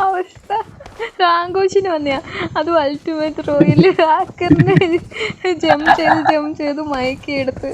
അവസ്ഥ റാങ്കോച്ചിന് വന്നയാ. അതും ultimate റോയില് ഹാക്കറിനെ jump ചെയ്ത് മയക്കി എടുത്ത്.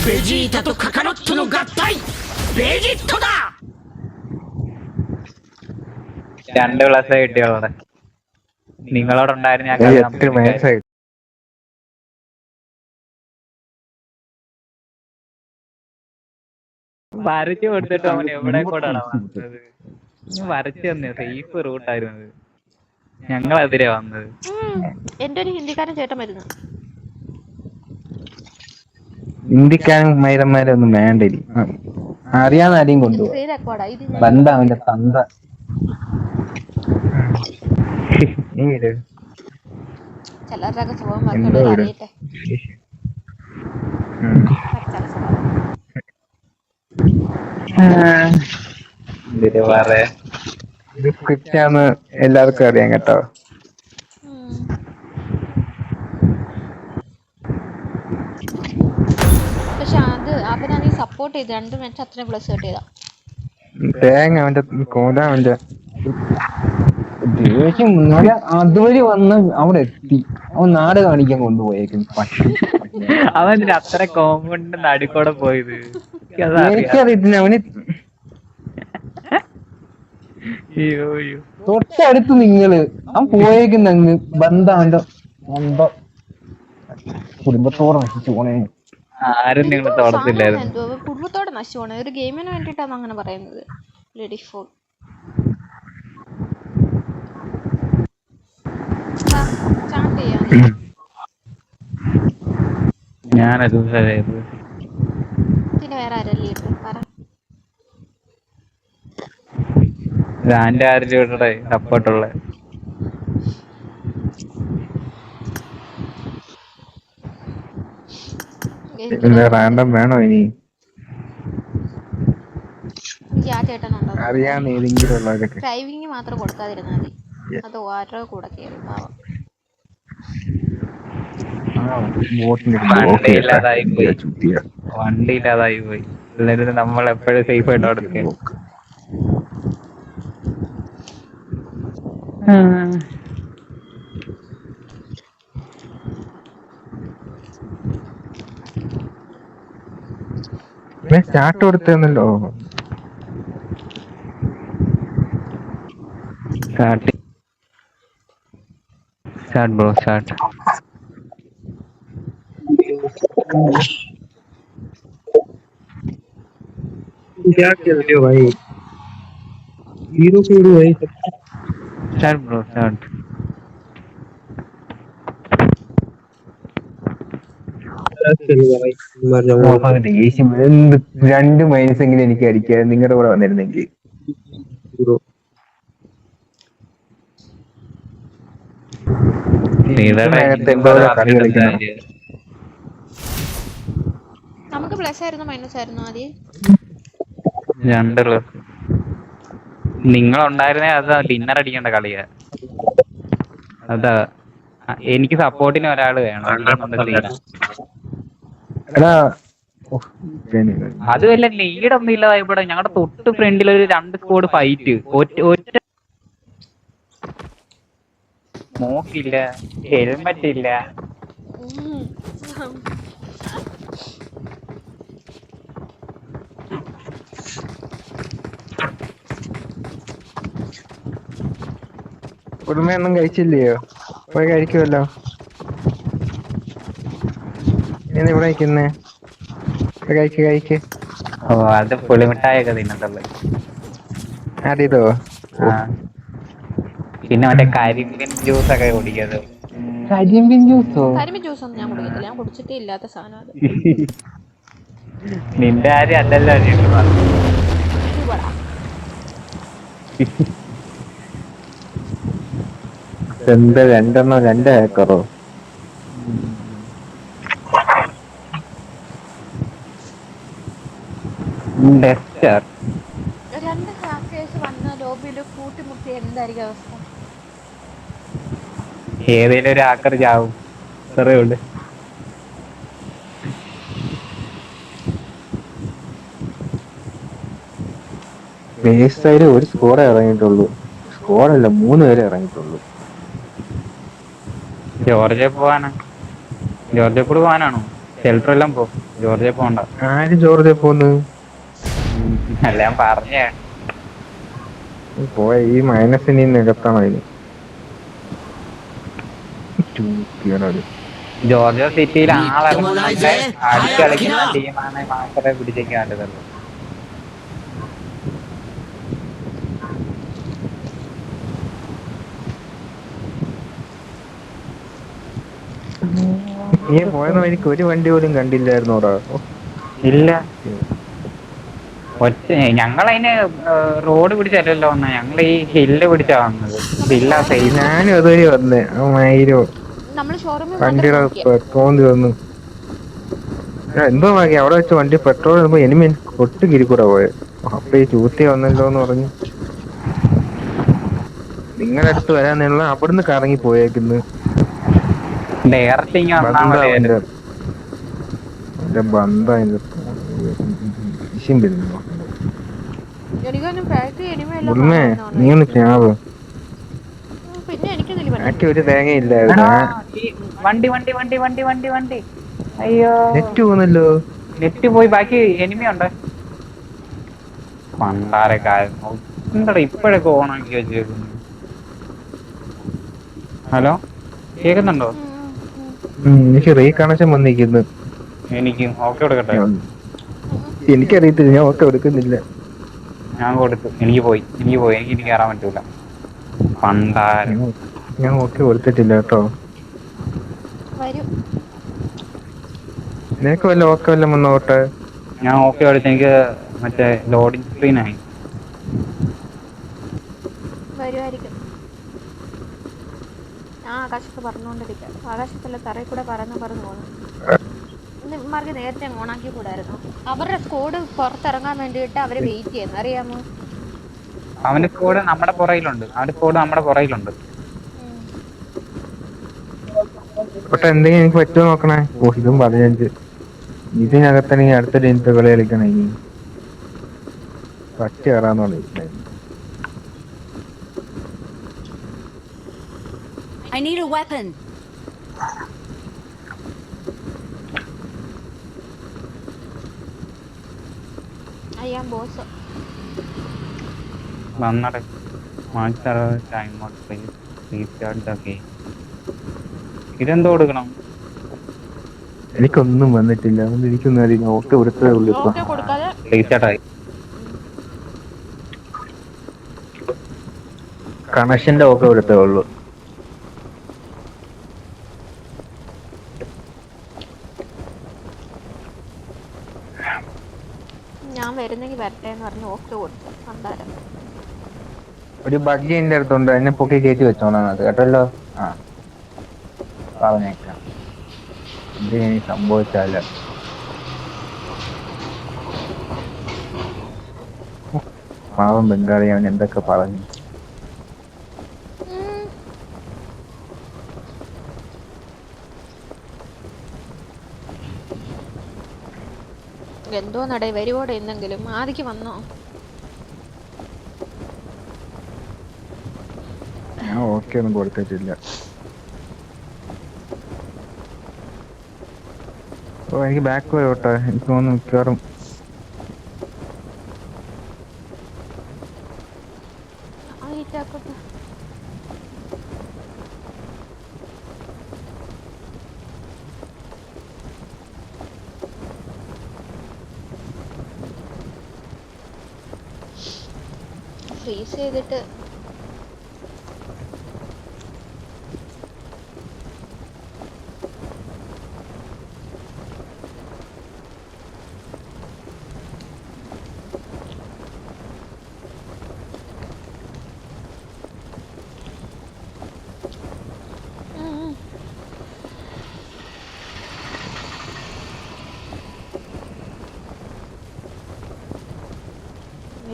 ベジータとカカロットの合体ベジットだ 2 പ്ലസ് കിട്ടിയോടെ നിങ്ങളോടുണ്ടായിരുന്നു ഞാൻ വരച്ചു കൊടുത്തിട്ട് അവൻ എവിടെ കൂടാണ് വന്നത്. വരച്ചു തന്നെ സേഫ് റൂട്ടായിരുന്നത്. ഞങ്ങളെതിരെ വന്നത്. എന്റെ ഒരു ഹിന്ദിക്കാരൻ ചേട്ടൻ വരുന്നു. ഇന്ത്യക്കാരും മൈരന്മാരൊന്നും വേണ്ടില്ല. അറിയാതെ ആരെയും കൊണ്ടുപോകും. ബന്ധ അവന്റെ തന്ത. ചിലരുടെയൊക്കെ സ്വഭാവം ബാക്കിയുള്ളവർ അറിയട്ടെ. ഇത് സ്ക്രിപ്റ്റാന്ന് എല്ലാവർക്കും അറിയാം കേട്ടോ. പക്ഷെ അത് അവനാണെങ്കിൽ സപ്പോർട്ട് ചെയ്ത് 2 മാച്ച് അത്രയും പ്ലസ് കിട്ടിയതാ. തേങ്ങ അവന്റെ കോല അവന്റെ ദേഷ്യം അതുവഴി വന്ന് അവിടെ എത്തി. അവൻ നാട് കാണിക്കാൻ കൊണ്ടുപോയേക്കും. അവൻ അത്ര കോമ്പൗണ്ട് നടുക്കൂടെ പോയത് എനിക്കറിയത്തില്ല. അവന് തൊട്ടടുത്ത് നിങ്ങള് അവൻ പോയേക്കുന്ന അങ്ങ് ബന്ധ അവന്റെ കുടുംബത്തോടെ നശിച്ചു പോണേ. ആരും നിങ്ങൾ തോടത്തില്ലായിരുന്നു. കുടുംബത്തോടെ നശിച്ചു പോണേ. ഒരു ഗെയിമിന് വേണ്ടിയിട്ടാണ് അങ്ങനെ പറയുന്നത്. ഞാനത് പിന്നെ വേറെ ആരല്ലേ പറ. സപ്പോർട്ടുള്ള റാൻഡം വേണോ ഇനി? അറിയാൻ ഏതെങ്കിലും ഉള്ളവരൊക്കെ ഡ്രൈവിംഗ് മാത്രം കൊടുക്കാതിരുന്നാൽ മതി. അത് ഓരോ കൂടെ കയറി പാവം. വണ്ടി ഇല്ലാതായി പോയി. എല്ലാവരും നമ്മൾ എപ്പോഴും സേഫ് ആയിട്ട് കൊടുക്കുക. സ്റ്റാർട്ട് കൊടുത്തല്ലോ. Start bro start. क्या खेलते हो भाई? हीरो खेलो भाई. Start bro start. രണ്ട് മൈനസ് എങ്കിലും എനിക്ക് അടിക്കാം നിങ്ങളുടെ കൂടെ വന്നിരുന്നെങ്കിൽ. കളി കളിക്കണം. നമുക്ക് പ്ലസ് ആയിരുന്നു മൈനസ് ആയിരുന്നു ആദ്യം? 2 പ്ലസ്. നിങ്ങളുണ്ടായിരുന്നേ അതാ ഡിന്നർ അടിക്കേണ്ട കളിയാ. അതാ എനിക്ക് സപ്പോർട്ടിന് ഒരാള് വേണം. അതുമല്ല ലീഡൊന്നും ഇല്ലാതെ ഇവിടെ ഞങ്ങളുടെ തൊട്ട് ഫ്രണ്ടിൽ ഒരു 2 സ്ക്വാഡ് ഫൈറ്റ്. ഒറ്റ നോക്കില്ല, ഹെൽമെറ്റ് ഇല്ല. കുടുംബൊന്നും കഴിച്ചില്ലയോ? പോയി കഴിക്കുമല്ലോ. ഇവിടെ കഴിക്കുന്നേ കഴിക്ക്. ഓ അത് പുളിമിഠായൊക്കെ തിന്നത്തുള്ളു. അതോ? പിന്നെ മറ്റേ കരിമ്പിൻ ജ്യൂസ് ഒക്കെ കുടിക്കത്. കരിമ്പിൻ ജ്യൂസോ? കരിമ്പിൻ ജ്യൂസ് ഒന്നും ഞാൻ കുടിക്കത്തില്ല. ഞാൻ കുടിച്ചിട്ടേ ഇല്ലാത്ത സാധനം അത്. നിന്റെ ആരും അല്ലല്ലോ. എന്താ 2 ഏക്കറോ? ഡെസ്റ്റർ 2 ഹാക്കേഴ്സ് വന്ന ലോബിയിൽ കൂട്ടിമുട്ടി എന്തായിരിക്കും അവസ്ഥ? ഏതേലും ഒരു ആക്കർ ചാവും, അത്രേ ഉള്ളു. ബേസ് സൈഡ് ഒരു സ്കോഡേ ഇറങ്ങിയിട്ടുള്ളൂ. സ്കോഡല്ല, 3 പേരെ ഇറങ്ങിയിട്ടുള്ളൂ. ജോർജിയ പോവാനാ? ജോർജിയ കൂടെ പോവാനാണോ? ഷെൽട്ടർ എല്ലാം പോ, ജോർജിയ പോകണ്ട. ആര് ജോർജിയ പോന്ന്? അല്ല ഞാൻ പറഞ്ഞേ. പോയ ഈ മൈനസിന് നികത്തണം അതിന്. ജോർജിയ സിറ്റിയിൽ ആളിറങ്ങുന്നൊക്കെ അടിച്ചു കളിക്കുന്ന ടീമാണ് മാത്രമേ പിടിച്ചേക്കാണ്ടതുള്ളൂ. നീ പോയെന്ന് എനിക്ക് ഒരു വണ്ടി പോലും കണ്ടില്ലായിരുന്നോടാ. ഇല്ല, ഒറ്റ ഞങ്ങളതിന് റോഡ് പിടിച്ചല്ലോ വന്ന, ഞങ്ങൾ ഈ ഹില്ല് പിടിച്ചാ വന്നത്. ഹില്ല സൈസ്. ഞാനും അതുവഴി വന്നേ. നമ്മള് ഷോറൂമിൽ വണ്ടിയുടെ പെട്രോൾ തീർന്നു. എന്തോ ഭാഗ്യം, അവിടെ വെച്ച് വണ്ടി പെട്രോൾ തീർന്നപ്പോ എനിമി ഒട്ട് കിരിക്കൂടെ പോയത്. അപ്പൊ ഈ ചൂത്തി വന്നല്ലോ എന്ന് പറഞ്ഞു നിങ്ങളുടെ അടുത്ത് വരാന്നുള്ള അവിടുന്ന് കറങ്ങി പോയേക്കുന്നു. ഡയറക്റ്റ് നീ ഒന്ന് ക്യാബ് പിന്നെ എനിക്കതിൽ ആക്കി ഒരു തേങ്ങയില്ല. വണ്ടി വണ്ടി വണ്ടി വണ്ടി വണ്ടി വണ്ടി. അയ്യോ നെറ്റ് പോകുന്നല്ലോ. നെറ്റ് പോയി, ബാക്കി എനിമി ഉണ്ട്. പണ്ടാരെ കാര്യം എന്താ ഇപ്പോഴൊക്കെ ഓണാക്കി വെച്ചേക്കുന്നു. ഹലോ, കേക്കുന്നുണ്ടോ? എനിക്ക് റീ കണക്ഷൻ വന്നിരിക്കുന്നു. എനിക്ക് ഓക്കെ കൊടുക്കട്ടെ? എനിക്കറിയത്തില്ല, ഞാൻ ഓക്കെ എടുക്കുന്നില്ല. ഞാൻ കൊടുത്തു, എനിക്ക് പോയി എനിക്ക് ഇനി കയറാൻ പറ്റൂല. പണ്ടാരം ഞാൻ ഓക്കെ കൊടുത്തിട്ടില്ല കേട്ടോ. നിനക്ക് വല്ല ഓക്കെ വല്ലതും വന്നോട്ടെ. ഞാൻ ഓക്കെ കൊടുത്ത് എനിക്ക് മറ്റേ ലോഡിങ് സ്ക്രീനായി. വരുമായിരിക്കും. ഞാൻ ആകാശത്ത് പറഞ്ഞുകൊണ്ടിരിക്കാം. ആകാശത്തല്ല, തറയിൽ കൂടെ പറഞ്ഞു പോകുന്നു. ഇമാർക്ക് നേരത്തെ ഓണാക്കി കൂടായിരുന്നു. അവരുടെ സ്കോഡ് പുറത്തിറങ്ങാൻ വേണ്ടിയിട്ട് അവര് വെയിറ്റ് ചെയ്യുന്നു, അറിയാമോ? അവന്റെ സ്കോഡ് നമ്മുടെ പുറയിലുണ്ട്. പക്ഷെ എന്തെങ്കിലും എനിക്ക് പറ്റുമോ നോക്കണേ. ഇതും 15 ഇതിനകത്താണെങ്കിൽ അടുത്ത ടീമത്തെ കളി കളിക്കണേ. ഇനി പറ്റി കയറാന്ന് I need a weapon. I am boss. വന്നട master time out please restart the game. ഇതെന്തോ കൊടുക്കണം? എനിക്കൊന്നും വന്നിട്ടില്ല. എനിക്കൊന്നും അറിയില്ല. ഓക്കെ കൊടുത്തതേ ഉള്ളൂ. ഇപ്പൊ റീസ്റ്റാർട്ടായി. കണക്ഷന്റെ ഓക്കെ കൊടുത്തേ ഉള്ളൂ. ഞാൻ വരുന്നെങ്കിൽ വരട്ടെ എന്ന് പറഞ്ഞ് ഓക്കെ കൊടുത്തു. അന്താരം ഒരു ബഗ്ഗി എന്റെ അടുത്തുണ്ട്. എന്നെ പൊക്കി കയറ്റി വെച്ചോണത് കേട്ടല്ലോ. ആ പറഞ്ഞേക്കാം. ഇത് ഇനി സംഭവിച്ചാല പാവം ബംഗാളി അവൻ എന്തൊക്കെ പറഞ്ഞു. എന്തോ നട വരുവോടെ എന്തെങ്കിലും ആദിക്ക് വന്നോ? ഞാൻ ഓക്കെ ഒന്നും കൊടുത്തിട്ടില്ല. ഓ എനിക്ക് ബാക്ക് പോയോട്ടെ. എനിക്ക് തോന്നുന്നു മിക്കവാറും ഫ്രീസ് ചെയ്തിട്ട്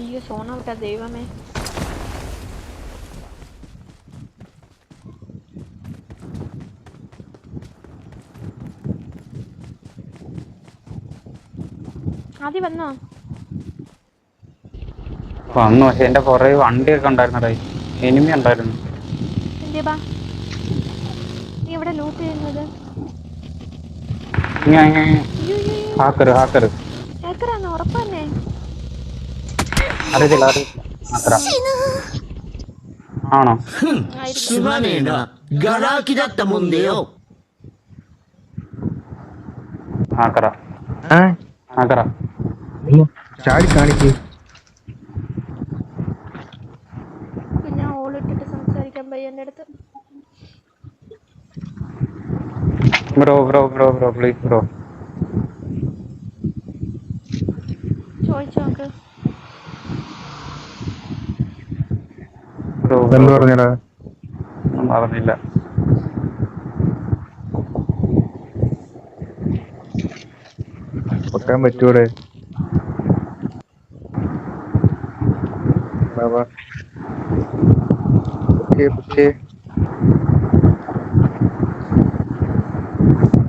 അയ്യോ സോണ വിട്ടാ ദൈവമേ. ആദ്യം വന്നോ? വന്നു. പക്ഷെ എന്റെ പുറകെ വണ്ടിയൊക്കെ ഉണ്ടായിരുന്നടേ, എനിമി ഉണ്ടായിരുന്നു. എന്തിയപ്പാ നീ എവിടെ ലൂട്ട് ചെയ്യുന്നത്? ഹാക്കർ ഏക്കറാന്നോ? ഉറപ്പന്നെ? അറിയത്തില്ല. അത്ര ആണോ? すまねえな。ガラ空きだったもんでよ。 ഹാക്കറാ. ചാടി കാണിക്ക്. പിന്നെ ഓളിട്ടിട്ട് സംസാരിക്കാൻ പയ്യന്റെ അടുത്ത്. Bro please bro. ചോദിച്ചു നോക്ക്. എന്ത് പറഞ്ഞടാ? പറഞ്ഞില്ല. പൊട്ടാൻ പറ്റൂടെ?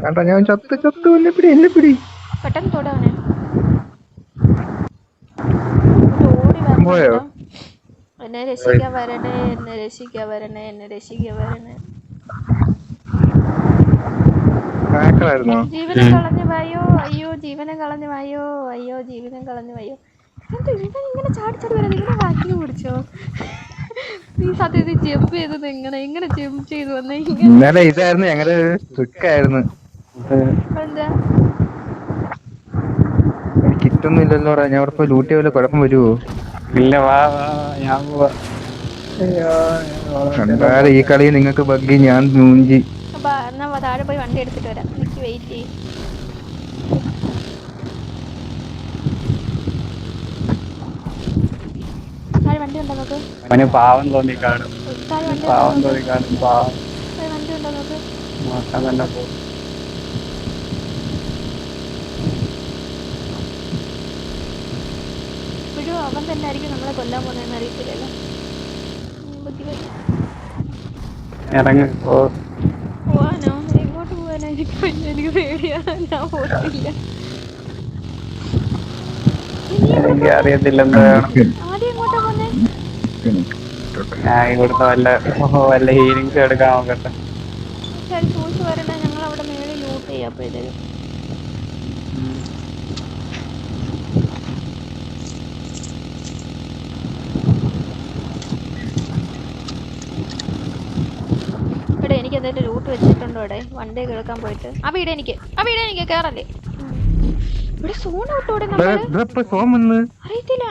കണ്ടാ ഞാൻ ചത്ത് എന്നെ പിടി. പെട്ടെന്ന് തൊടവനെ. ഓടി വരണോ? എന്നെ രക്ഷിക്കാൻ വരണേ. ജീവനം കളഞ്ഞു വായോ. എന്താ ഇവൻ ഇങ്ങനെ ചാടി വരാതെ? ഇവനെ വാക്കിന് പിടിച്ചോ? നീ സത്യത്തിൽ ജമ്പ് ചെയ്തത് എങ്ങനെ ജമ്പ് ചെയ്തു വന്നേ? ഇന്നലെ ഇതായിരുന്നു ഞങ്ങളുടെ ട്രിക്കായിരുന്നു. എന്താ കിറ്റൊന്നും ഇല്ലല്ലോടാ. ഞാൻ അവിടെ പോയി ലൂട്ടി വല്ല കുഴപ്പം വരുവോ? ഇല്ല, വാ ഞാൻ പോവാ. കണ്ടാല് ഈ കളി നിങ്ങക്ക് ബഗ്ഗി, ഞാൻ മൂഞ്ചി. എന്നാ താഴെ പോയി വണ്ടി എടുത്തിട്ട് വരാം. എനിക്ക് വെയിറ്റ് ചെയ്യും. താഴെ വണ്ടി ഉണ്ടോ നോക്ക്. അവന് പാവം തോന്നി കാണും. താഴെ വണ്ടി ഉണ്ടോ നോക്ക്. നോക്കാൻ തന്നെ പോകും. ഇപ്പോഴും അവൻ തന്നെ ആയിരിക്കും നമ്മളെ കൊല്ലാൻ പോകുന്നതെന്ന് അറിയത്തില്ലല്ലോ. ഇറങ്ങി പോവാനോ? എങ്ങോട്ട് പോവാനായിരിക്കും? എനിക്ക് പേടിയാണ്. ഞാൻ പോയിട്ടില്ല. എനിക്ക് അറിയത്തില്ല എന്താ വേണം. ആദ്യം എങ്ങോട്ടാ പോന്നെ? ഞാൻ ഇവിടുത്തെ വല്ല ഹീലിങ്സ് എടുക്കാൻ നോക്കട്ടെ. ശരി, സൂക്ഷിച്ച് വരണേ. ഞങ്ങൾ അവിടെ മേളിൽ ലൂട്ട് ചെയ്യാം. അപ്പോഴത്തേക്കും ഇവിടെ എനിക്ക് എന്തായാലും ലൂട്ട് വെച്ചിട്ടുണ്ടോ? ഇവിടെ വണ്ടി കേൾക്കാൻ പോയിട്ട് ആ വീട് എനിക്ക് കേറല്ലേ. ഇവിടെ സോൺ ഔട്ടോടെ അറിയത്തില്ല.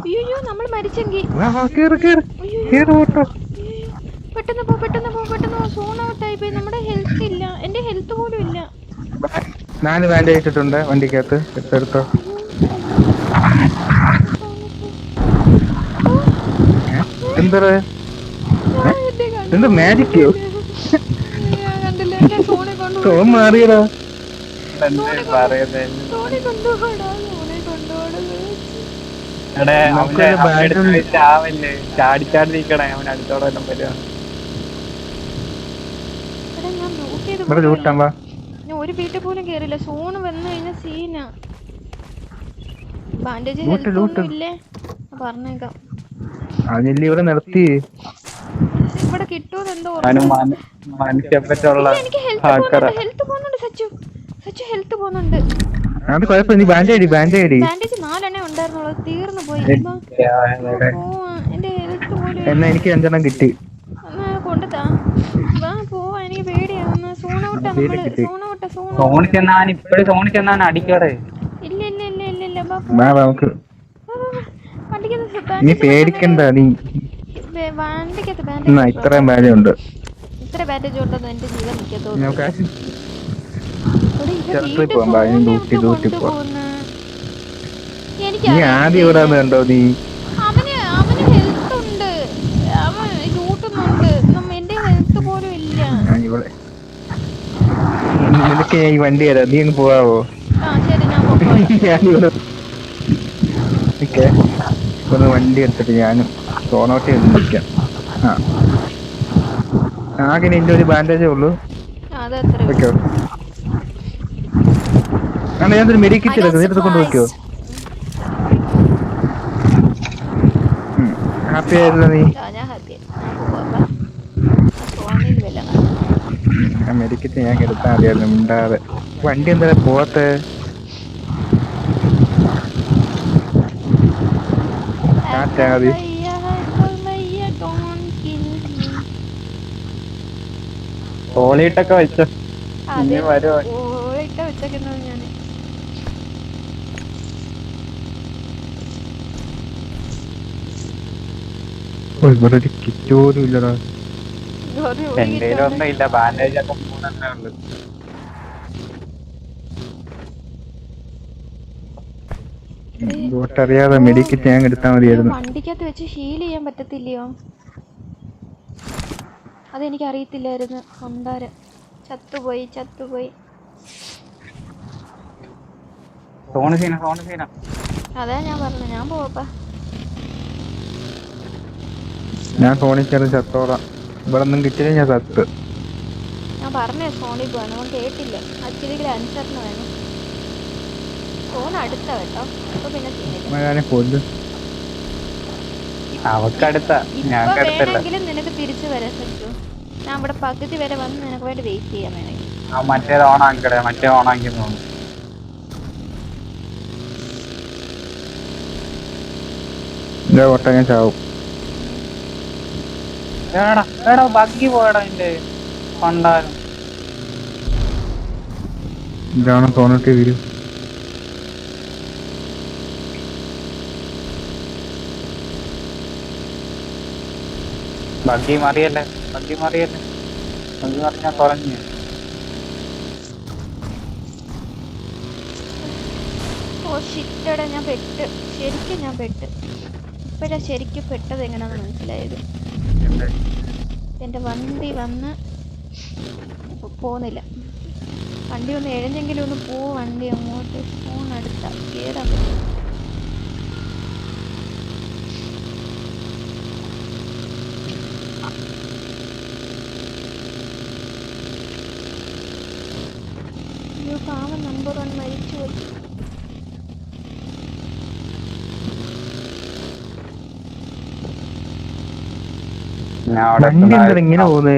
അയ്യോ നമ്മൾ മരിച്ചെങ്കിൽ പെട്ടെന്ന് പോ. സോൺ ഔട്ടായി പോയി. നമ്മുടെ ഹെൽത്ത് ഇല്ല. എന്റെ ഹെൽത്ത് പോലും ഇല്ല. 4 ബാൻഡേജ് ഇട്ടിട്ടുണ്ട് വണ്ടിക്കകത്ത്. എടുത്തോ. എന്താ മാജിക്കോ? സോൺ മാറിയടാ. ചാടി നിക്കണേ. അവൻ അടുത്തോടെ വല്ലതും വരുവാ. ഞാൻ ഒരു വീട്ടിൽ പോലും കേറില്ല. സോണ് വന്നു കഴിഞ്ഞാൽ സീനാ. ബാൻഡേജ് ഇല്ലേ പറഞ്ഞേക്കാം. ഇവിടെ നിർത്തി. ഇവിടെ കിട്ടുമോ എന്തോ. എനിക്ക് ഹെൽത്ത് പോകുന്നുണ്ട്. സച്ചു ഹെൽത്ത് പോകുന്നുണ്ട്. അത് കുഴപ്പമില്ല. നീ ബാൻഡേജ് 4 എണ്ണേ ഉണ്ടായിരുന്നുള്ളൂ. തീർന്നു പോയി. എന്റെ ഹെൽത്ത് പോലും എന്നാ എനിക്ക് 5 എണ്ണം കിട്ടി. കൊണ്ടുതാ. വാ പോവാ. എനിക്ക് പേടിയാണ്. സോണൗട്ടാ അടിക്കടേ. ഇല്ല. നമുക്ക് നീ പേടിക്കണ്ട. നീ ഇത്രയും ബാൻഡേജ് ഉണ്ട്. ഇത്ര ബാൻഡേജ് ഉണ്ടെന്ന് എന്റെ ജീവൻ നിൽക്കത്തോളൂ. നീ ആദ്യം ഇവിടെ കണ്ടോ? നീ അവന് ഹെൽത്ത് ഉണ്ട്. അവൻ ലൂട്ടുന്നുണ്ട്. എന്റെ ഹെൽത്ത് പോലും ഇല്ല. നിനക്ക് ഈ വണ്ടി തരാം. നീ അങ്ങ് പോവാവോ? ശരി, ഞാൻ പോകാം. ഒന്ന് വണ്ടി എടുത്തിട്ട് ഞാനും സോണോട്ടി ഒന്ന് നിൽക്കാം. ആകെ ഇനി എൻ്റെ ഒരു ബാൻഡേജേ ഉള്ളൂ. അതത്രേ ഓക്കെ ഉള്ളൂ. കാരണം ഞാനൊരു മെഡിക്കിറ്റ് I got എടുക്കും, നേരത്തെ കൊണ്ട് വെക്കോ? supplies. ഹാപ്പി ആയിരുന്നു നീ? ഞാൻ ഹാപ്പി. ഞാൻ പോവാ. സോണിൽ വല്ല ആ മെഡിക്കറ്റ് ഞാൻ എടുത്താൽ മതിയായിരുന്നു മിണ്ടാതെ. വണ്ടി എന്താ പോവാത്തെ? ടാറ്റാ മതി. തോളിയിട്ടൊക്കെ വെച്ചോ. അതെ, ഇനി വരുവോ? ഇട്ട വെച്ചേക്കുന്നത് ഞാൻ. ഇവിടെ ഒരു കിറ്റ് പോലും ഇല്ലടാ. എന്റെ ഒന്നും ഇല്ല, ബാൻഡേജ് ഒക്കെ 3 ഉള്ളു. ബോട്ടറിയാതെ മെഡിക്കറ്റ് ഞാൻ എടുത്താൽ മതിയായിരുന്നു. വണ്ടിക്കകത്ത് വെച്ച് ഹീൽ ചെയ്യാൻ പറ്റത്തില്ലയോ? അതെനിക്ക് അറിയത്തില്ലായിരുന്നു. കൊണ്ടാര ചത്തുപോയി. സോണ് സീന. അതാ ഞാൻ പറഞ്ഞു, ഞാൻ പോവാ. ഞാൻ ഫോണിൽ കയറി ചത്തോളാം. ഇവിടെ ഒന്നും കിട്ടില്ല, ഞാൻ ചത്ത്. ഞാൻ പറഞ്ഞേ സോണിൽ പോവാൻ, അവൻ കേട്ടില്ല. ആക്ച്വലി അനുസരണ വേണം. ഫോൺ അടുത്ത കേട്ടോ, അപ്പൊ പിന്നെ ഞാൻ കൊല്ലും. അവക്കടുത്ത ഇപ്പൊ വേണമെങ്കിലും നിനക്ക് തിരിച്ചു വരാൻ പറ്റൂ. ഞാൻ ഇവിടെ പകുതി വരെ വന്ന് നിനക്ക് വേണ്ടി വെയിറ്റ് ചെയ്യാൻ വേണമെങ്കിൽ. മറ്റേത് ഓണാക്കിടെ, മറ്റേ ഓണാക്കി തോന്നുന്നു. ഓട്ട ഞാൻ ചാവും. എടാ ബഗ്ഗി പോയടാ എന്റെ പണ്ടാരം. ഇതാണ് തോന്നിട്ട് വരും. ബഗ്ഗി മറിയല്ലേ. ബഗ്ഗി മറിഞ്ഞാ തുറഞ്ഞു. ഓ ഷിറ്റടാ, ഞാൻ പെട്ട്. ശരിക്കും ഞാൻ പെട്ട്. ഇപ്പോഴാ ശരിക്കും പെട്ടത് എങ്ങനെയാണെന്ന് മനസ്സിലായത്. എൻ്റെ വണ്ടി വന്ന് പോകുന്നില്ല. വണ്ടി ഒന്ന് എഴഞ്ഞെങ്കിലും ഒന്ന് പോവും. വണ്ടി അങ്ങോട്ട് ഫോൺ അടുത്ത കയറാൻ പറ്റും. അയ്യോ പാവം നമ്പർ 1 മരിച്ചു പോയി. വണ്ടി എന്താ ഇങ്ങനെ പോകുന്നേ?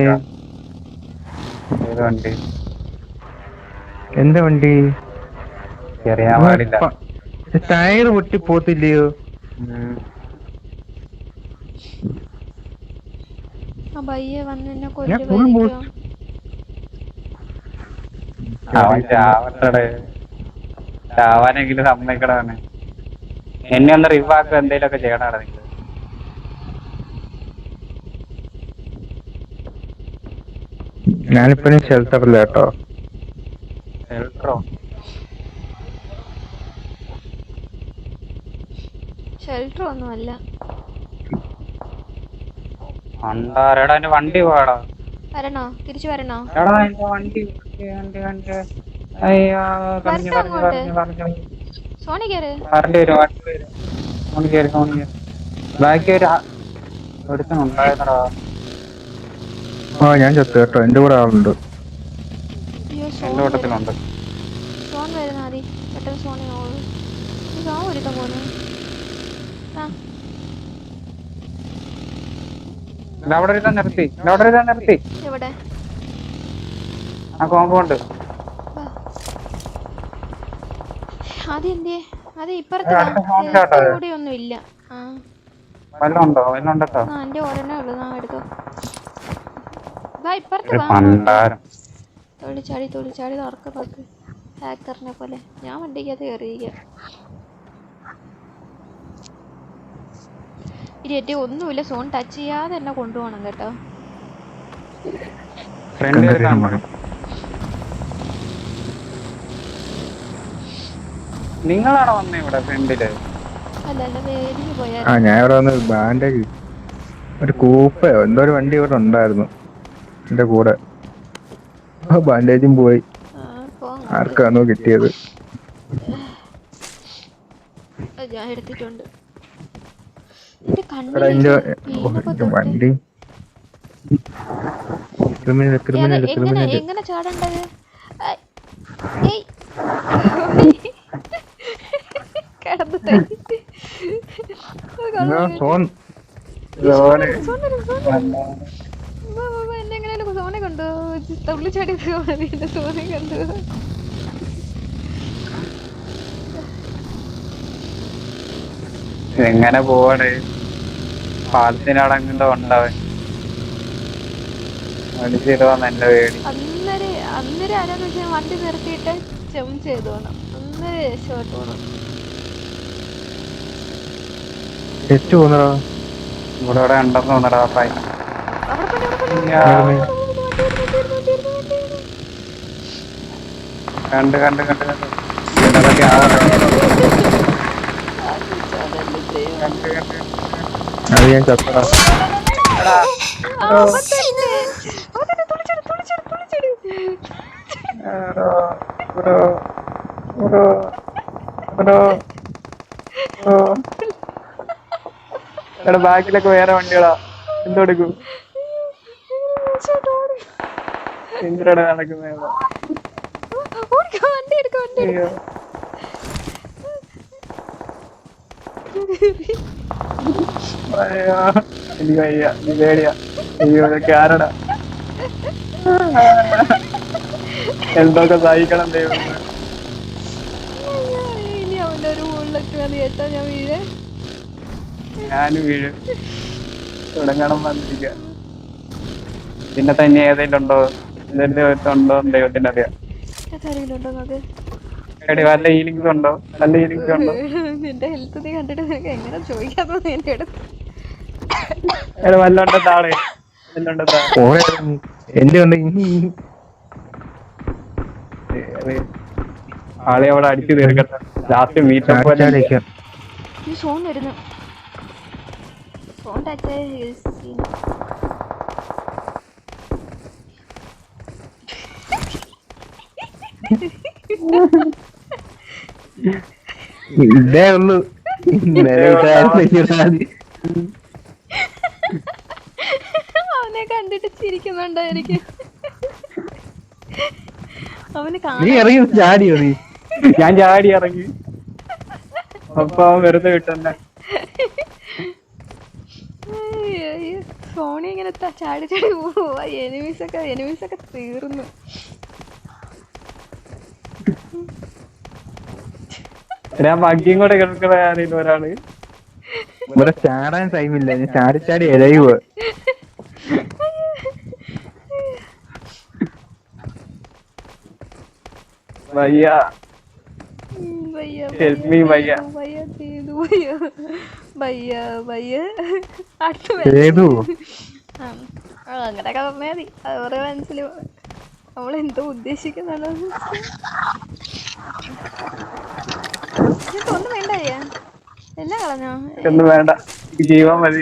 വണ്ടി എന്റെ വണ്ടി അറിയാൻ പാടില്ല. ടയർ പൊട്ടി പോത്തില്ലയോ? ആ പയ്യെ വന്ന് എന്നെ കൊല്ലുമായിരിക്കോ? അവൻ ചാവട്ടടെ, ചാവാനെങ്കിലും സമ്മതിക്കടാണ്. എന്നെ ഒന്ന് റിവാക്ക് എന്തേലും ഒക്കെ ചെയ്യണാണ് നിങ്ങൾ. ഞാനിപ്പോഴും ഷെൽട്ടറില്ല കേട്ടോ. ഷെൽട്ടർ ഒന്നും അല്ല. അണ്ടാരടാ എന്റെ വണ്ടി പോടാ. വരണോ? തിരിച്ചു വരണോ? എടാ എന്റെ വണ്ടി അയ്യോ പറഞ്ഞു സോണി കേറ്. ബാക്കി ഒരുത്തനുണ്ടായിരുന്നടാ. ആ ഞാൻ ചത്തു കേട്ടോ. എന്റെ കൂടെ ആളുണ്ട്. അയ്യോ എന്റെ കൂട്ടത്തിലുണ്ട്. സോൺ വരുന്ന മതി പെട്ടെന്ന്. സോണി സോൺ ഒരുത്തം പോന്നു. അവിടെ നിർത്തി. എവിടെ? ആ കോമ്പൗണ്ട്. അതെന്തേ? അത് ഇപ്പുറത്തെ കൂടി ഒന്നും ഇല്ല. വല്ലോണ്ടോ? എന്റെ ഒരെണ്ണേ ഉള്ളു. എടുത്തോ. ഇപ്പുറത്ത് തൊളിച്ചാടി തുറക്ക നോക്ക്. ഹാക്കറിനെ പോലെ ഞാൻ വണ്ടിക്കകത്ത് കയറിയിരിക്കുക. ഇനി ഒന്നുമില്ല. സോൺ ടച്ച് ചെയ്യാതെ എന്നെ കൊണ്ടുപോകണം കേട്ടോ. നിങ്ങളാണോ വന്നേ ഇവിടെ ഫ്രണ്ടില്? അല്ല വേദിക്ക് പോയാ. ഞാൻ ഇവിടെ വന്ന് ബാൻഡേജ് ഒരു കൂപ്പയോ എന്തോ ഒരു വണ്ടി ഇവിടെ ഉണ്ടായിരുന്നു എന്റെ കൂടെ. ബാൻഡേജും പോയി. ആർക്കാണോ കിട്ടിയത്? ഞാൻ എടുത്തിട്ടുണ്ട്. എന്റെ എടാ ഇന്റെ കണ്ണിലേക്ക് ഇന്റെ വണ്ടി ക്രിമിനൽ ക്രിമിനൽ എങ്ങനെ ക്രിമിനൽ എങ്ങനെ ചാടേണ്ടത്? ഏയ്. കിടന്നു ഫോൺ എന്നെ എങ്ങനെയാലും സോനെ കണ്ടു തള്ളിച്ചാടി എന്റെ സോനെ കണ്ടു. എങ്ങനെ പോവാണ്? പാലത്തിനടങ്ങണ്ട ഉണ്ടാവൻ മനുഷ്യരുവാന്ന് എന്റെ പേടി. അന്നേരം ആരാന്ന് വെച്ചാൽ വണ്ടി നിർത്തിയിട്ട് ജമ്പ് ചെയ്തു പോണം. അന്നേരം രക്ഷപ്പെട്ടു പോണം. ടെസ്റ്റ് പോന്നടാ ഇവിടെ ഇവിടെ ഉണ്ടെന്ന് തോന്നടാ പൈ. കണ്ട് കണ്ട് കണ്ട് കണ്ട് ഇതൊക്കെ ആവട്ടെ. കണ്ട് കണ്ട് അത് ഞാൻ ചത്തടാ. എടാ ബാക്കിലൊക്കെ വേറെ വണ്ടികളാ എന്തെടുക്കും എന്തിനാണ് നടക്കുന്നത്? അയ്യോ അയ്യോ എനിക്ക് വയ്യ നീ പേടിയാ. അയ്യോ ഇതൊക്കെ ആരടാ? എന്തൊക്കെ സഹിക്കണം ദൈവം. ഇനി അവന്റെ ഒരു മുകളിലൊക്കെ മതി കേട്ടോ ഞാൻ വീഴേ. ഞാനും വീഴും. തുടങ്ങണം വന്നിരിക്ക. പിന്നെ തന്നെ ഏതെങ്കിലും ഉണ്ടോ? ഉണ്ടോ ദൈവത്തിന് അറിയാം. കാര്യങ്ങളുണ്ടോന്നത് എടി വല്ല ഹീലിങ്സ് ഉണ്ടോ? നല്ല ഹീലിങ്സ് ഉണ്ടോ? നിന്റെ ഹെൽത്ത് നീ കണ്ടിട്ട് നിനക്ക് എങ്ങനെ ചോദിക്കാത്തത് എന്റെ അടുത്ത്? എടാ വല്ലോണ്ട താളെ വല്ലോണ്ട എന്റെ ഉണ്ട് ആളെ അവിടെ അടിച്ചു തീർക്കട്ടെ. ലാസ്റ്റ് മീറ്റപ്പ് പോലെ ഈ സോൺ വരുന്നു. സോൺ ടച്ച് ഇതേ ഉള്ളു. അവനെ കണ്ടിട്ട് ചിരിക്കുന്നുണ്ടായിരിക്കും. അവന് നീ ഇറങ്ങി ചാടിയോ? നീ ഞാൻ ചാടി ഇറങ്ങി. അപ്പൊ അവൻ വെറുതെ വിട്ടെന്നെ. ഫോണി ഇങ്ങനെ ചാടി ചാടി പോവാ. എനിമീസൊക്കെ തീർന്നു. ഞാൻ മഗ്ഗിയും കൂടെ കിടക്കണ ആരെങ്കിലും ഒരാള്. ഇവിടെ ചാടാൻ ടൈമില്ല. ഞാൻ ചാടി ചാടി ഇഴയുക. വയ്യ ഹെൽപ്പ് മീ വയ്യ. അങ്ങനെയൊക്കെ പറഞ്ഞാ മതി. അത് മനസ്സിൽ നമ്മളെന്തോ ഉദ്ദേശിക്കുന്നുണ്ടോ? ഒന്നും വേണ്ടയ്യ. എല്ലാം കളഞ്ഞോ? ഒന്നും വേണ്ട, ജീവൻ മതി.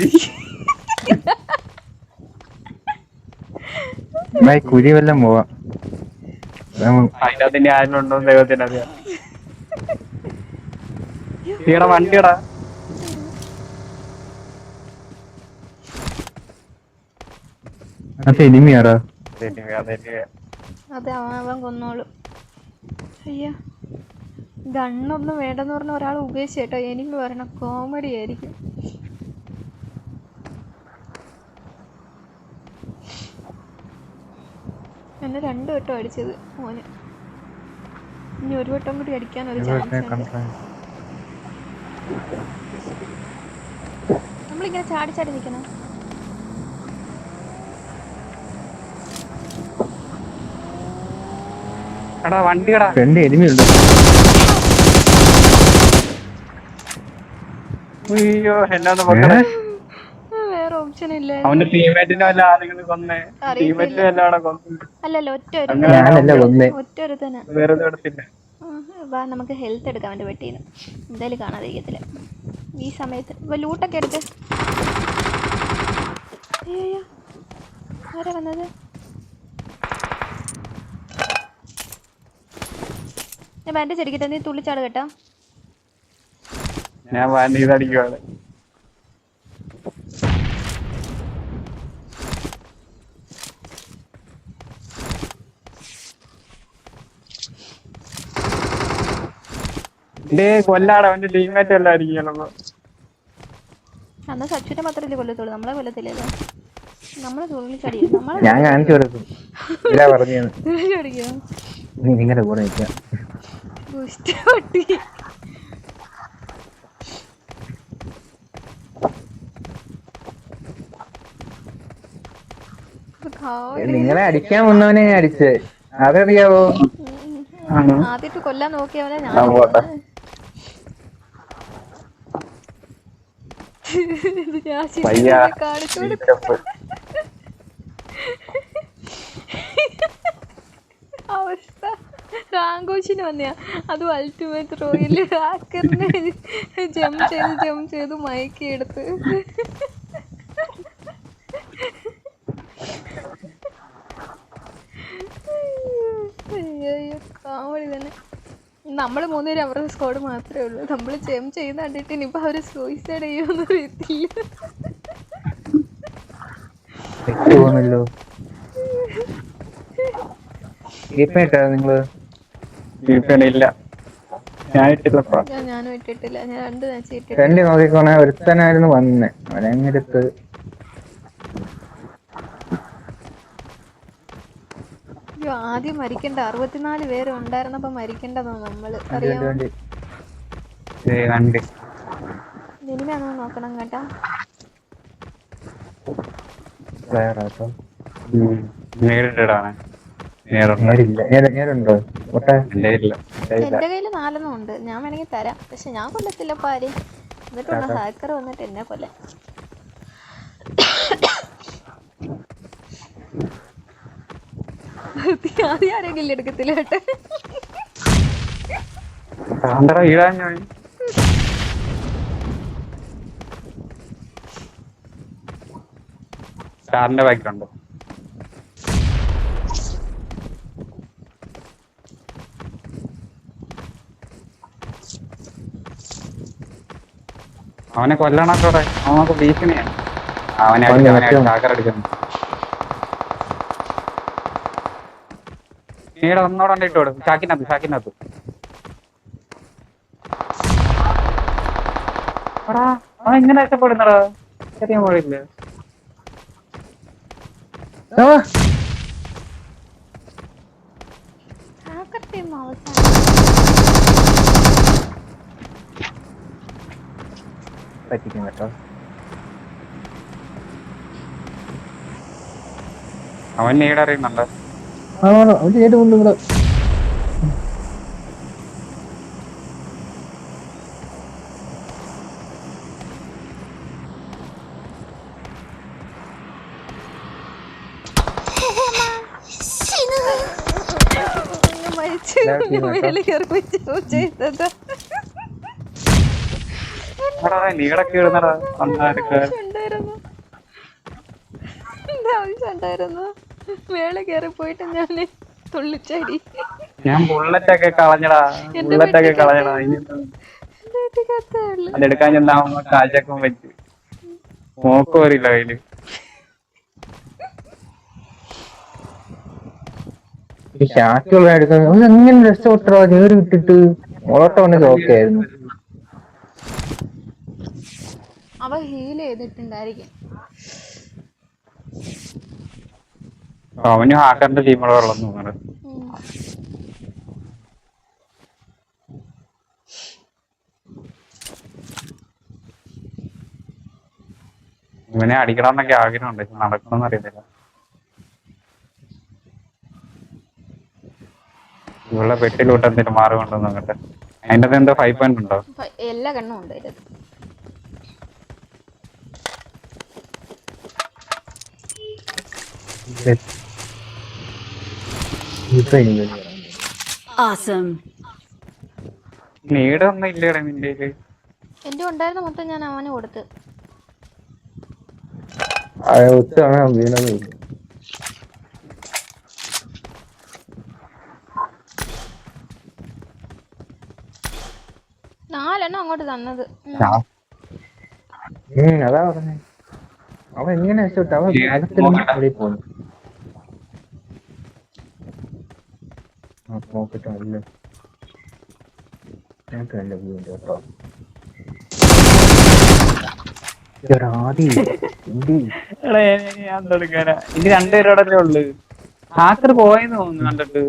കുഴി വല്ലം പോവാം. അതിനകത്ത് ഇനി ആരും ഉണ്ടോ ദൈവത്തിന് അറിയാം. ഈടെ വണ്ടിയടാ. എനിമിയാടാ. അതെ അവൻ കൊന്നോളൂ. അയ്യോ ഗണ്ണൊന്നും വേണ്ടെന്ന് പറഞ്ഞ ഒരാൾ ഉപേക്ഷിച്ചു കേട്ടോ. എനിമി പറയണ കോമഡി ആയിരിക്കും. എന്നെ 2 വട്ടം അടിച്ചത് മോന്. ഇനി ഒരു വട്ടം കൂടി അടിക്കാൻ ഒരു ചാൻസ് ഉണ്ട്. നമ്മളിങ്ങനെ ചാടി ചാടി നിൽക്കണം. എടാ വണ്ടിയടാ. 2 എനിമിയുണ്ട്. അയ്യോ എന്നാന്ന് പൊക്കണേ. വേറെ ഓപ്ഷൻ ഇല്ല. അവന്റെ ടീമേറ്റിനെ വല്ല ആരെങ്കിലും കൊന്നേ? ടീമേറ്റിനെ വല്ല അവിടെ കൊന്നു? അല്ലല്ലോ ഒറ്റ ഒരു തന്നെ വെറുതെ എടുത്തില്ല. വാ നമുക്ക് ഹെൽത്ത് എടുക്കാൻ വേണ്ടി പറ്റീന്ന്. എന്തായാലും കാണാതിരിക്കത്തില്ല ഈ സമയത്ത്. ലൂട്ടൊക്കെ എടുത്ത്. അയ്യോ ആരാ വന്നത്? ഞാൻ ബാൻഡേജ് അടിക്കട്ടെ, നീ തുള്ളിച്ചാട് കേട്ടോ. ഞാൻ ബാൻഡേജ് അടിക്കുവാണ്. കൊല്ലാടെ അവന്റെ ടീമേറ്റ് എല്ലായിരിക്കും. അന്ന് സച്ചുവിന്റെ മാത്രല്ലേ കൊല്ലത്തുള്ളൂ, നമ്മളെ കൊല്ലത്തില്ലല്ലോ. നമ്മളെ തുള്ളിച്ചടി ഞാൻ കാണിച്ചു കൊടുക്കും. ഇതാ പറഞ്ഞു തുള്ളിച്ചടിക്കോ നിങ്ങളുടെ കൂടെ നിൽക്കാം. നിങ്ങളെ അടിക്കാൻ വന്നവനെ ഞാൻ അടിച്ചേ, അതറിയാവോ? ആദ്യമായിട്ട് കൊല്ലാൻ നോക്കിയവനെ ഞാൻ കാണിച്ചു അവസ്ഥ. റാങ്കോച്ചിന് വന്നയാ, അതും അൾട്ടിമേറ്റ് റോയില് ഹാക്കറിനെ ജംപ് ചെയ്ത് മയക്കി എടുത്ത്. അയ്യോ കാവളി തന്നെ. നമ്മള് 3 പേര് അവരുടെ സ്ക്വാഡ് മാത്രമേ ഉള്ളൂ. നമ്മള് ജംപ് ചെയ്ത് കണ്ടിട്ട് ഇനിയിപ്പോ അവര് സൂയിസൈഡ് ചെയ്യുമെന്ന് അറിയത്തില്ല. ഞാനും ഇട്ടിട്ടില്ല. ഞാൻ 2 മാച്ച് ഇട്ടിട്ടില്ല. നോക്കിക്കോണേ, ഒരുത്തനായിരുന്നു വന്നേ, അവനെടുത്ത്. അയ്യോ ആദ്യം മരിക്കണ്ട, 64 പേര് ഉണ്ടായിരുന്നപ്പോ മരിക്കേണ്ടതാ നമ്മള്, അറിയാമോ? ഇനിമയാണോ നോക്കണം കേട്ടാ. എന്റെ കയ്യില് 4 ഉണ്ട്, ഞാൻ വേണമെങ്കിൽ തരാം. പക്ഷെ ഞാൻ കൊല്ലത്തില്ല പാര്. എന്നിട്ടുണ്ട് ഹാക്കർ വന്നിട്ട് എന്നെ കൊല്ലാൻ. ആരെങ്കിലും എടുക്കത്തില്ല കേട്ടെ. സ്റ്റാറിന്റെ ബാക്കിലുണ്ടോ? അവനെ കൊല്ലണത്തോടെ, അവനൊക്കെ ഭീഷണിയാണ്. അവനെ അടിക്കുന്നു. നീടെ ഒന്നോടെ ഇട്ടോട്, ചാക്കിനകത്ത്. അവൻ എങ്ങനെ രക്ഷപ്പെടുന്നടാ, ചെറിയ പോയില്ല. പറ്റിക്കും കേട്ടോ. അവൻ നീടെ അറിയുന്നുണ്ട്. ഇവിടെ നീടൊക്കെ ഇടുന്നടാ. ആവശ്യമുണ്ടായിരുന്നു മേളെ കയറി പോയിട്ട് ഞാന് തുള്ളിച്ചടി. ഞാൻ ബുള്ളറ്റൊക്കെ കളഞ്ഞടാ. അതെടുക്കാൻ ചെന്നാവുമ്പോ കാഴ്ചക്കും വെച്ച് നോക്കും വരില്ല കയ്യില്. എങ്ങനെ രക്ഷപ്പെട്ടോ, നേര് വിട്ടിട്ട് ഓട്ടോണെങ്കിൽ ഓക്കെ ആയിരുന്നു. അവ ഹീൽ ചെയ്തിട്ടുണ്ടായിരിക്കും. അവന് ഹാക്കറിന്റെ ടീമുകളെ ഉള്ളെന്ന് തോന്നുന്നത്. ഇവനെ അടിക്കണമെന്നൊക്കെ ആഗ്രഹമുണ്ട്, നടക്കണമെന്ന് അറിയത്തില്ല. ഇവളെ പെട്ടിലോട്ട് എന്തെങ്കിലും മാറുകൊണ്ടോ നോക്കട്ടെ. അതിന്റെ അകത്ത് എന്തോ 5 പോയിന്റ് ഉണ്ടോ? എല്ലാ കണ്ണും ഉണ്ട് അതിനകത്ത്. നീടൊന്നും ഇല്ലേടെ നിന്റെ? എന്റെ ഉണ്ടായിരുന്ന മൊത്തം ഞാൻ അവന് കൊടുത്ത്. വീണത് 4 എണ്ണം അങ്ങോട്ട് തന്നത്. അതാ പറഞ്ഞേ, അവൻ എങ്ങനെ രക്ഷപ്പെട്ടു? അവൻ പോന്നു. നോക്കട്ടെ. ഞങ്ങൾക്ക് നല്ല വ്യൂ ഉണ്ട് കേട്ടോ. ആദി എടാ ഞാൻ കൊടുക്കാനാ ഇനി രണ്ടുപേരോടല്ലേ ഉള്ളു. ഹാക്കർ പോയെന്ന് തോന്നുന്നു കണ്ടിട്ട്.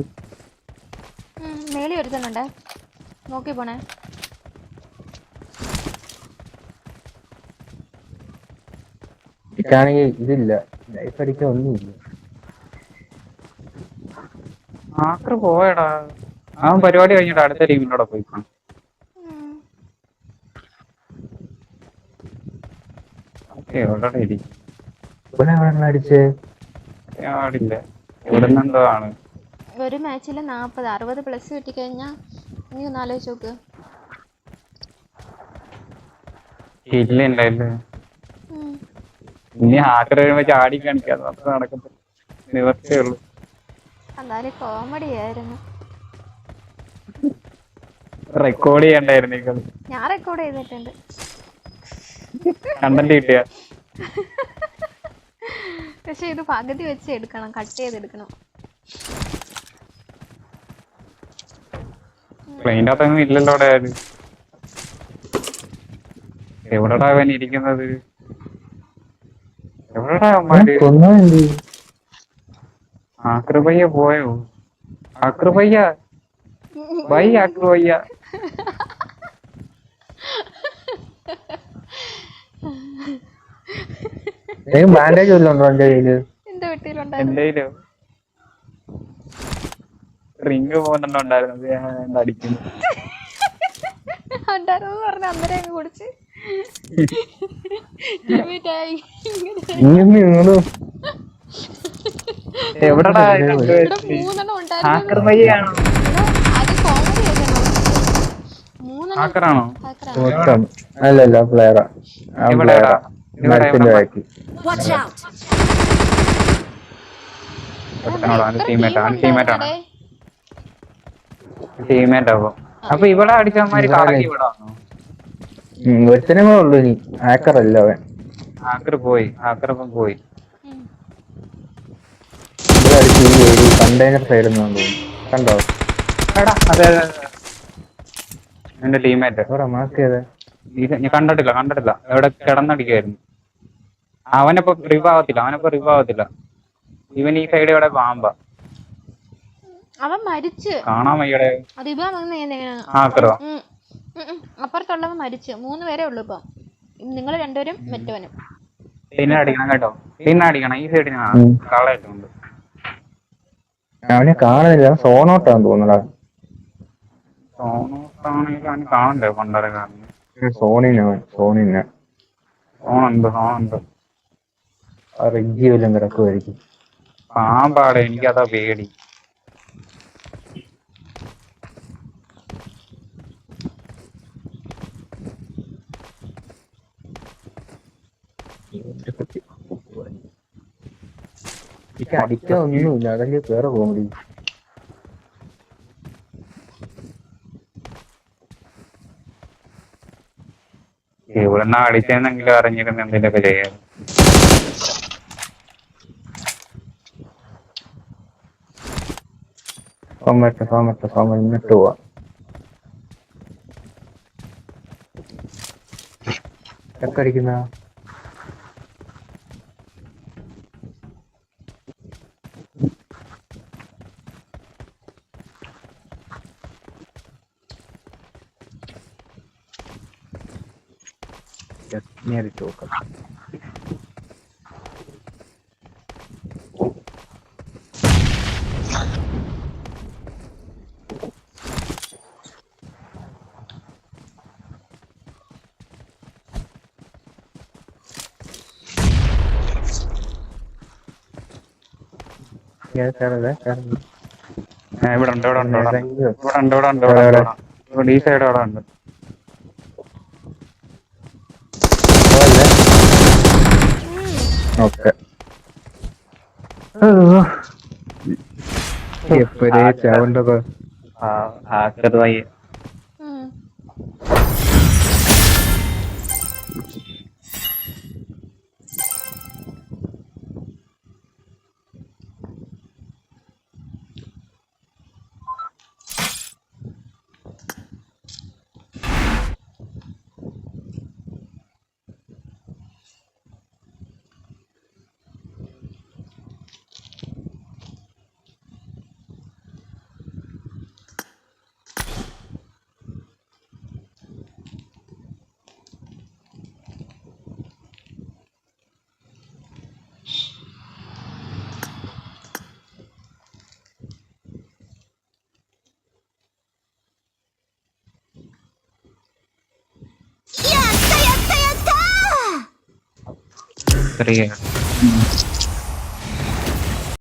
മേളി ഒരുത്തനുണ്ടേ, നോക്കി പോണേ. എനിക്കാണെങ്കിൽ ഇതില്ല, ലൈഫ് അടിക്കാൻ ഒന്നുമില്ല. ഹാക്കർ പോയടാ, അവൻ പരിപാടി കഴിഞ്ഞിട്ട് അടുത്ത ടീമിനോടെ പോയി കാണും. എവിടെ ഇരിക്കും അടിച്ചേ ആടില്ല, ഇവിടെ നിന്നെന്തോ ആണ്. ഒരു മാച്ചിൽ 40 60 പ്ലസ് കിട്ടിക്കഴിഞ്ഞാ നീ ഒന്ന് ആലോചിച്ച് നോക്ക്. ഇല്ലല്ലേ ഇനി ഹാക്കർ കഴിയുമ്പോ ചാടി കാണിക്കാതെ അത്ര നടക്കത്തില്ല, നിവർത്തേ ഉള്ളു. എന്തായാലും കോമഡി ആയിരുന്നു. റെക്കോർഡ് ചെയ്യണ്ടായിരുന്നു ഈ കളി. ഞാൻ റെക്കോർഡ് ചെയ്തിട്ടുണ്ട്. കണ്ടന്റ് കിട്ടിയ പക്ഷെ ഇത് പകുതി വെച്ച് എടുക്കണം, കട്ട് ചെയ്തെടുക്കണം. പ്ലെയിൻ്റെ അകത്തൊന്നും ഇല്ലല്ലോ അവിടെ ആര്. എവിടെടാ അവൻ ഇരിക്കുന്നത്? എവിടെടാ അവന്മാര്? ആക്രബയ്യ പോയോ? ആക്രബയ്യ ബൈ ആക്രബയ്യ. ബാൻഡേജ് വല്ലതുണ്ടോ എന്റെ കയ്യില്? എന്റെ വീട്ടിലുണ്ടായിരുന്നു. എന്തേലും റിങ് പോകുന്നുണ്ടായിരുന്നു, ഞാൻ അടിക്കുന്നു. ഉണ്ടായിരുന്നു പറഞ്ഞ അന്നേരം അങ്ങ് കുടിച്ച് എവിടെടാ മൂന്നെണ്ണം ഹാക്കർ ബയ്യാണോ? അത് കോമഡി ആയിരുന്നു. ഹാക്കറാണോ? അല്ലല്ല പ്ലെയറാ. എവിടെടാ? മരത്തിന്റെ ബാക്കി. ടീമേറ്റ് ആവും. അപ്പൊ ഇവിടെ അടിച്ചവന്മാര് കറങ്ങി ഇവിടെ വന്നു. ഒരുത്തനെ കൂടെ ഉള്ളു ഇനി. ഹാക്കർ അല്ല അവൻ. ഹാക്കർ പോയി, ഹാക്കറപ്പം പോയി. ഇവിടെ അടിച്ച് ഈ കണ്ടെയ്നർ സൈഡിൽ നിന്ന് തോന്നുന്നു. കണ്ടോ? അതെ എന്റെ ടീമേറ്റ് എവിടെ മാർക്ക് ചെയ്തേ? ഞാൻ കണ്ടിട്ടില്ല. എവിടെ കിടന്നടിക്കായിരുന്നു. അവനപ്പോ റിവാവത്തില്ല. ഇവൻ ഈ സൈഡ് ഇവിടെ പാമ്പാ. അവൻ മരിച്ച് കാണാൻ വയ്യടെ. ഹാക്കറോ? അപ്പുറത്തുള്ളവൻ മരിച്ച്. 3 പേരേ ഉള്ളു ഇപ്പൊ. നിങ്ങൾ രണ്ടുപേരും മറ്റവനും. പിന്നെ അടിക്കണം കേട്ടോ, പിന്നെ അടിക്കണം. ഈ സൈഡിൽ കളയിട്ടുണ്ട്. അവനെ കാണുന്നില്ല, സോണോട്ടാന്ന് തോന്നടാ. സോണോട്ടാണെങ്കിൽ അവന് കാണണ്ടേ പണ്ടര കാരണം. സോണിന് സോണുണ്ട്. റിഗ്ഗി വല്ലതും കിടക്കുമായിരിക്കും. പാമ്പാടെ, എനിക്കതാ പേടി. അടിക്കാൻ ഒന്നുമില്ല, അതല്ലേ വേറെ കോമഡി. ഇവിടുന്ന് അടിച്ചെന്നെങ്കിലും അറിഞ്ഞിരുന്നു എന്തെങ്കിലുമൊക്കെ ചെയ്യാൻ. സോമ ഇന്നിട്ട് പോവാ. അടിക്കുന്ന നേരിട്ട് നോക്കാം. ഇവിടെ ഉണ്ട് ഈ സൈഡ് അവിടെ ഉണ്ട്. ഓക്കെ എപ്പോഴേ ചാവണ്ടത്. ഹാക്കർ വയ്യ. ചെറിയ